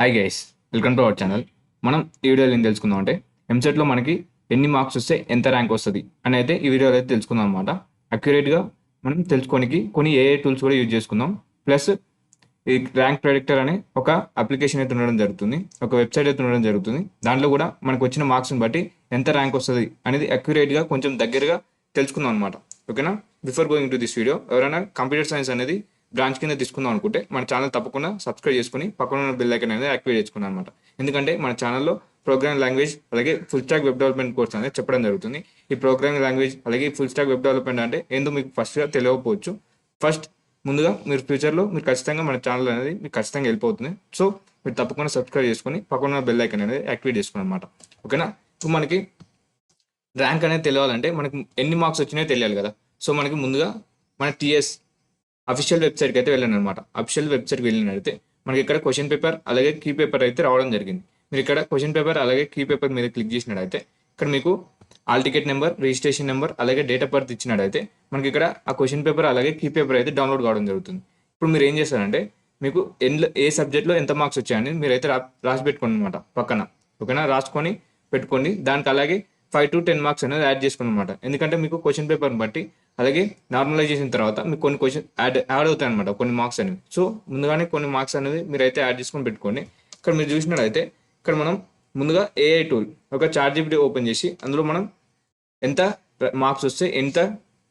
Hi guys, welcome to our channel. మనం ఈ వీడియోలో ఏం తెలుసుకుందాం అంటే ఎంసెట్లో మనకి ఎన్ని మార్క్స్ వస్తే ఎంత ర్యాంక్ వస్తుంది అని అయితే ఈ వీడియోలో అయితే తెలుసుకుందాం అనమాట. అక్యురేట్గా మనం తెలుసుకోనికి కొన్ని ఏఐ టూల్స్ కూడా యూజ్ చేసుకుందాం. ప్లస్ ఈ ర్యాంక్ ప్రెడిక్టర్ అనే ఒక అప్లికేషన్ అయితే ఉండడం జరుగుతుంది, ఒక వెబ్సైట్ అయితే ఉండడం జరుగుతుంది. దాంట్లో కూడా మనకు వచ్చిన మార్క్స్ని బట్టి ఎంత ర్యాంక్ వస్తుంది అనేది అక్యురేట్గా కొంచెం దగ్గరగా తెలుసుకుందాం అనమాట. ఓకేనా? Before going to this video, ఎవరైనా కంప్యూటర్ సైన్స్ అనేది బ్రాంచ్ కింద తీసుకుందాం అనుకుంటే మన ఛానల్ తప్పకుండా సబ్స్క్రైబ్ చేసుకుని పక్కన ఉన్న బెల్ ఐకాన్ అనేది యాక్టివేట్ చేసుకున్నాను అనమాట. ఎందుకంటే మన ఛానల్లో ప్రోగ్రామింగ్ లాంగ్వేజ్ అలాగే full stock web development course అనేది చెప్పడం జరుగుతుంది. ఈ ప్రోగ్రామింగ్ లాంగ్వేజ్ అలాగే ఫుల్ స్టాక్ వెబ్ డెవలప్మెంట్ అంటే ఏందో మీకు ఫస్ట్గా తెలియకపోవచ్చు. ముందుగా మీరు ఫ్యూచర్లో మీరు ఖచ్చితంగా మన ఛానల్ అనేది మీకు ఖచ్చితంగా వెళ్ళిపోతుంది. సో మీరు తప్పకుండా సబ్స్క్రైబ్ చేసుకుని పక్కన ఉన్న బెల్ ఐకాన్ అనేది యాక్టివేట్ చేసుకుని అనమాట. ఓకేనా? ఇప్పుడు మనకి ర్యాంక్ అనేది తెలియాలంటే మనకి ఎన్ని మార్క్స్ వచ్చినాయో తెలియాలి కదా. సో మనకి ముందుగా మన టీఎస్ అఫీషియల్ వెబ్సైట్కి అయితే వెళ్ళాను అనమాట. అఫీషియల్ వెబ్సైట్కి వెళ్ళినట్టయితే మనకి ఇక్కడ క్వశ్చన్ పేపర్ అలాగే కీ పేపర్ అయితే రావడం జరిగింది. మీరు ఇక్కడ క్వశ్చన్ పేపర్ అలాగే కీ పేపర్ మీద క్లిక్ చేసినట్టయితే ఇక్కడ మీకు all ticket number, registration number అలాగే డేట్ ఆఫ్ బర్త్ ఇచ్చినట్టయితే మనకి ఇక్కడ ఆ క్వశ్చన్ పేపర్ అలాగే కీ పేపర్ అయితే డౌన్లోడ్ కావడం జరుగుతుంది. ఇప్పుడు మీరు ఏం చేస్తారంటే మీకు ఏ సబ్జెక్ట్లో ఎంత మార్క్స్ వచ్చాయని మీరైతే రాసి పెట్టుకోండి అనమాట పక్కన. ఓకేనా? రాసుకొని పెట్టుకోండి. దానికి అలాగే 5 to 10 మార్క్స్ అనేది యాడ్ చేసుకోండి అనమాట. ఎందుకంటే మీకు క్వశ్చన్ పేపర్ని బట్టి అలాగే నార్మలైజేషన్ తర్వాత మీకు కొన్ని క్వశ్చన్ యాడ్ అవుతాయి అనమాట, కొన్ని మార్క్స్ అనేవి. సో ముందుగానే కొన్ని మార్క్స్ అనేవి మీరైతే యాడ్ చేసుకొని పెట్టుకోండి. ఇక్కడ మీరు చూసినట్టయితే ఇక్కడ మనం ముందుగా ఏఐ టూల్ ఒక చాట్‌జీపీటీ ఓపెన్ చేసి అందులో మనం ఎంత మార్క్స్ వస్తే ఎంత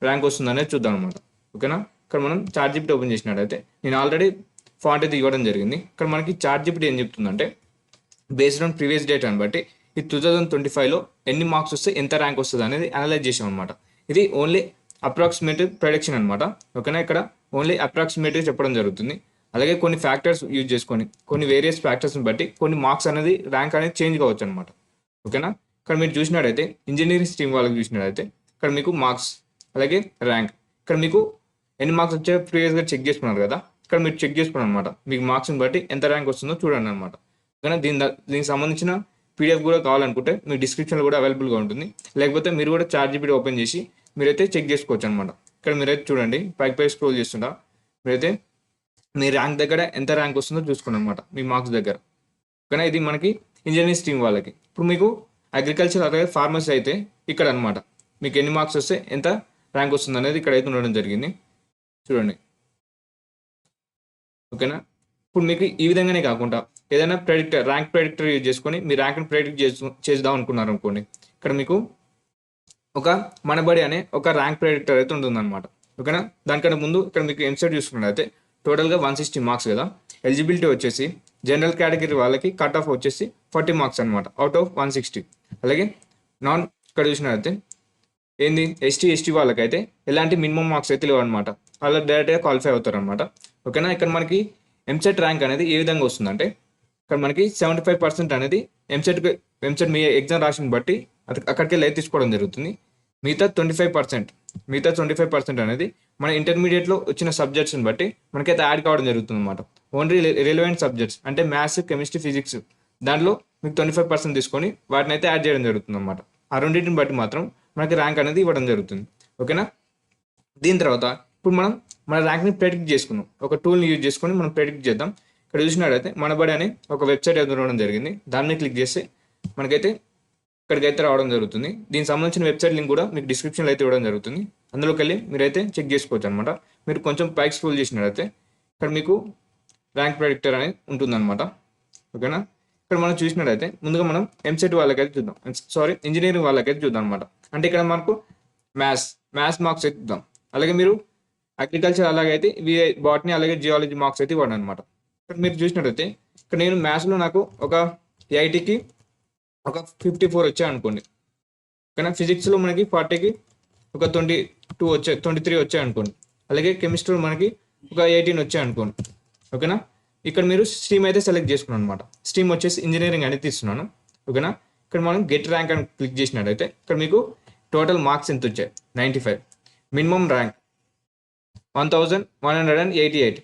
ర్యాంక్ వస్తుంది అనేది చూద్దాం అనమాట. ఓకేనా? ఇక్కడ మనం చాట్‌జీపీటీ ఓపెన్ చేసినట్టయితే నేను ఆల్రెడీ ఫాంట్ అయితే ఇవ్వడం జరిగింది. ఇక్కడ మనకి చాట్‌జీపీటీ ఏం చెప్తుందంటే బేస్డ్ ఆన్ ప్రీవియస్ డేట్ అని బట్టి ఈ 2025లో ఎన్ని మార్క్స్ వస్తే ఎంత ర్యాంక్ వస్తుంది అనేది అనలైజ్ చేసాం అనమాట. ఇది ఓన్లీ అప్రాక్సిమేటివ్ ప్రొడిక్షన్ అనమాట. ఓకేనా? ఇక్కడ ఓన్లీ అప్రాక్సిమేటివ్ చెప్పడం జరుగుతుంది. అలాగే కొన్ని ఫ్యాక్టర్స్ యూజ్ చేసుకొని కొన్ని వేరియస్ ఫ్యాక్టర్స్ని బట్టి కొన్ని మార్క్స్ అనేది ర్యాంక్ అనేది చేంజ్ కావచ్చు అనమాట. ఓకేనా? ఇక్కడ మీరు చూసినట్టయితే ఇంజనీరింగ్ స్ట్రీమ్ వాళ్ళకి చూసినట్టయితే ఇక్కడ మీకు మార్క్స్ అలాగే ర్యాంక్ ఇక్కడ మీకు ఎన్ని మార్క్స్ వచ్చాయో ప్రీవియస్గా చెక్ చేసుకున్నారు కదా. ఇక్కడ మీరు చెక్ చేసుకున్నారు అనమాట. మీకు మార్క్స్ని బట్టి ఎంత ర్యాంక్ వస్తుందో చూడండి అనమాట. ఓకేనా? దీనికి సంబంధించిన పీడిఎఫ్ కూడా కావాలనుకుంటే మీ డిస్క్రిప్షన్లో కూడా అవైలబుల్గా ఉంటుంది. లేకపోతే మీరు కూడా చాట్‌జీపీటీ ఓపెన్ చేసి మీరైతే చెక్ చేసుకోవచ్చు అనమాట. ఇక్కడ మీరైతే చూడండి, పైకి స్క్రోల్ చేస్తుంటా మీరైతే మీ ర్యాంక్ దగ్గర ఎంత ర్యాంక్ వస్తుందో చూసుకోండి అనమాట, మీ మార్క్స్ దగ్గర. కానీ ఇది మనకి ఇంజనీరింగ్ స్ట్రీమ్ వాళ్ళకి. ఇప్పుడు మీకు అగ్రికల్చర్ అలాగే ఫార్మసీ అయితే ఇక్కడ అనమాట మీకు ఎన్ని మార్క్స్ వస్తే ఎంత ర్యాంక్ వస్తుంది అనేది ఇక్కడ అయితే ఉండడం జరిగింది. చూడండి. ఓకేనా? ఇప్పుడు మీకు ఈ విధంగానే కాకుండా ఏదైనా ర్యాంక్ ప్రెడిక్టర్ యూజ్ చేసుకొని మీ ర్యాంక్ని ప్రెడిక్ట్ చేద్దాం అనుకున్నారు అనుకోండి. ఇక్కడ మీకు ఒక మనబడి అనే ఒక ర్యాంక్ ప్రెడిక్టర్ అయితే ఉంటుందన్నమాట. ఓకేనా? దానికంటే ముందు ఇక్కడ మీకు ఎంసెట్ చూసుకున్నట్లయితే టోటల్గా 160 మార్క్స్ కదా. ఎలిజిబిలిటీ వచ్చేసి జనరల్ కేటగిరీ వాళ్ళకి కట్ ఆఫ్ వచ్చేసి 40 మార్క్స్ అనమాట అవుట్ ఆఫ్ 160. అలాగే ఇక్కడ చూసినట్లయితే ఏంది ఎస్టీ వాళ్ళకైతే ఎలాంటి మినిమం మార్క్స్ అయితే లేవు అనమాట. అలా డైరెక్ట్గా క్వాలిఫై అవుతారు అనమాట. ఓకేనా? ఇక్కడ మనకి ఎంసెట్ ర్యాంక్ అనేది ఏ విధంగా వస్తుందంటే ఇక్కడ మనకి 75% అనేది ఎంసెట్ మీ ఎగ్జామ్ రాసిన బట్టి అక్కడికి వెళ్ళి తీసుకోవడం జరుగుతుంది. మిగతా 25% అనేది మన ఇంటర్మీడియట్లో వచ్చిన సబ్జెక్ట్స్ని బట్టి మనకైతే యాడ్ కావడం జరుగుతుంది అనమాట. ఓన్లీ రిలవెంట్ సబ్జెక్ట్స్ అంటే మ్యాథ్స్, కెమిస్ట్రీ, ఫిజిక్స్ దాంట్లో మీకు 25% తీసుకొని వాటిని అయితే యాడ్ చేయడం జరుగుతుంది అనమాట. ఆ రెండింటిని బట్టి మాత్రం మనకి ర్యాంక్ అనేది ఇవ్వడం జరుగుతుంది. ఓకేనా? దీని తర్వాత ఇప్పుడు మనం మన ర్యాంక్ని ప్రెడిక్ట్ చేసుకుందాం. ఒక టూల్ని యూజ్ చేసుకొని మనం ప్రెడిక్ట్ చేద్దాం. ఇక్కడ చూసినట్టయితే మనబడి అనే ఒక వెబ్సైట్ అయితే ఉండడం జరిగింది. దాన్ని క్లిక్ చేస్తే మనకైతే ఇక్కడికైతే రావడం జరుగుతుంది. దీనికి సంబంధించిన వెబ్సైట్ లింక్ కూడా మీకు డిస్క్రిప్షన్లో అయితే ఇవ్వడం జరుగుతుంది. అందులోకి వెళ్ళి మీరైతే చెక్ చేసుకోవచ్చు అనమాట. మీరు కొంచెం పైకి స్క్రోల్ చేసినట్టయితే ఇక్కడ మీకు ర్యాంక్ ప్రెడిక్టర్ అనేది ఉంటుందన్నమాట. ఓకేనా? ఇక్కడ మనం చూసినట్టయితే ముందుగా మనం ఎంసెట్ వాళ్ళకైతే చూద్దాం, ఇంజనీరింగ్ వాళ్ళకైతే చూద్దాం అనమాట. అంటే ఇక్కడ మనకు మ్యాథ్స్ మార్క్స్ అయితే చూద్దాం. అలాగే మీరు అగ్రికల్చర్ అలాగైతే బాటనీ అలాగే జియాలజీ మార్క్స్ అయితే ఇవ్వండి అనమాట. ఇక్కడ మీరు చూసినట్టయితే ఇక్కడ నేను మ్యాథ్స్లో నాకు ఒక 80కి ఒక 54 వచ్చాయి అనుకోండి. కానీ ఫిజిక్స్లో మనకి 40కి ఒక 23 వచ్చాయి అనుకోండి. అలాగే కెమిస్ట్రీలో మనకి ఒక 18 వచ్చాయి అనుకోండి. ఓకేనా? ఇక్కడ మీరు స్ట్రీమ్ అయితే సెలెక్ట్ చేసుకున్నాను అనమాట. స్ట్రీమ్ వచ్చేసి ఇంజనీరింగ్ అనేది తీస్తున్నాను. ఓకేనా? ఇక్కడ మనం గెట్ ర్యాంక్ అని క్లిక్ చేసినట్టయితే ఇక్కడ మీకు టోటల్ మార్క్స్ ఎంత వచ్చాయి 95, మినిమం ర్యాంక్ 1188,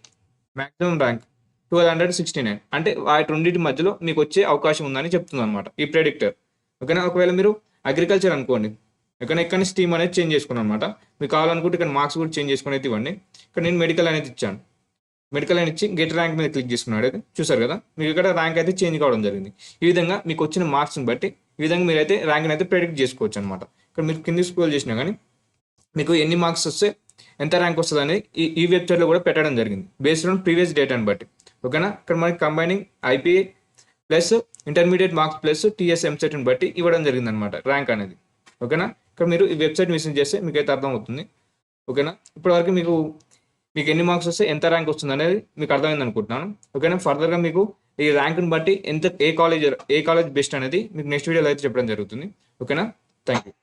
మ్యాక్సిమం ర్యాంక్ 1269. అంటే వాటి రెండింటి మధ్యలో మీకు వచ్చే అవకాశం ఉందని చెప్తుంది అనమాట ఈ ప్రెడిక్టర్. ఓకేనా? ఒకవేళ మీరు అగ్రికల్చర్ అనుకోండి, ఓకేనా, ఇక్కడ స్ట్రీమ్ అనేది చేంజ్ చేసుకున్నాను అనమాట. మీకు కావాలనుకుంటే ఇక్కడ మార్క్స్ కూడా చేంజ్ చేసుకుని అయితే ఇవ్వండి. ఇక్కడ నేను మెడికల్ అనేది ఇచ్చాను. మెడికల్ అని ఇచ్చి గెట్ ర్యాంక్ మీద క్లిక్ చేసుకున్నాడు అయితే చూసారు కదా, మీకు ఇక్కడ ర్యాంక్ అయితే చేంజ్ కావడం జరిగింది. ఈ విధంగా మీకు వచ్చిన మార్క్స్ని బట్టి ఈ విధంగా మీరైతే ర్యాంక్ని అయితే ప్రెడిక్ట్ చేసుకోవచ్చు అనమాట. ఇక్కడ మీరు కింది స్క్రోల్ చేసినా కానీ మీకు ఎన్ని మార్క్స్ వస్తే ఎంత ర్యాంక్ వస్తుంది అనేది ఈ వెబ్సైట్లో కూడా పెట్టడం జరిగింది, బేస్డ్ ఆన్ ప్రీవియస్ డేటాని బట్టి. ఓకేనా, ఇక్కడ మనకి combining IPE plus intermediate marks plus TS ఎంసెట్ని బట్టి ఇవ్వడం జరిగింది అనమాట ర్యాంక్ అనేది. ఓకేనా, ఇక్కడ మీరు ఈ వెబ్సైట్ విజిట్ చేస్తే మీకు అయితే అర్థం అవుతుంది. ఓకేనా, ఇప్పటివరకు మీకు ఎన్ని మార్క్స్ వస్తే ఎంత ర్యాంక్ వస్తుంది అనేది మీకు అర్థమైంది అనుకుంటున్నాను. ఓకేనా, ఫర్దర్గా మీకు ఈ ర్యాంక్ని బట్టి ఏ కాలేజ్ బెస్ట్ అనేది మీకు నెక్స్ట్ వీడియోలో అయితే చెప్పడం జరుగుతుంది. ఓకేనా, థ్యాంక్ యూ.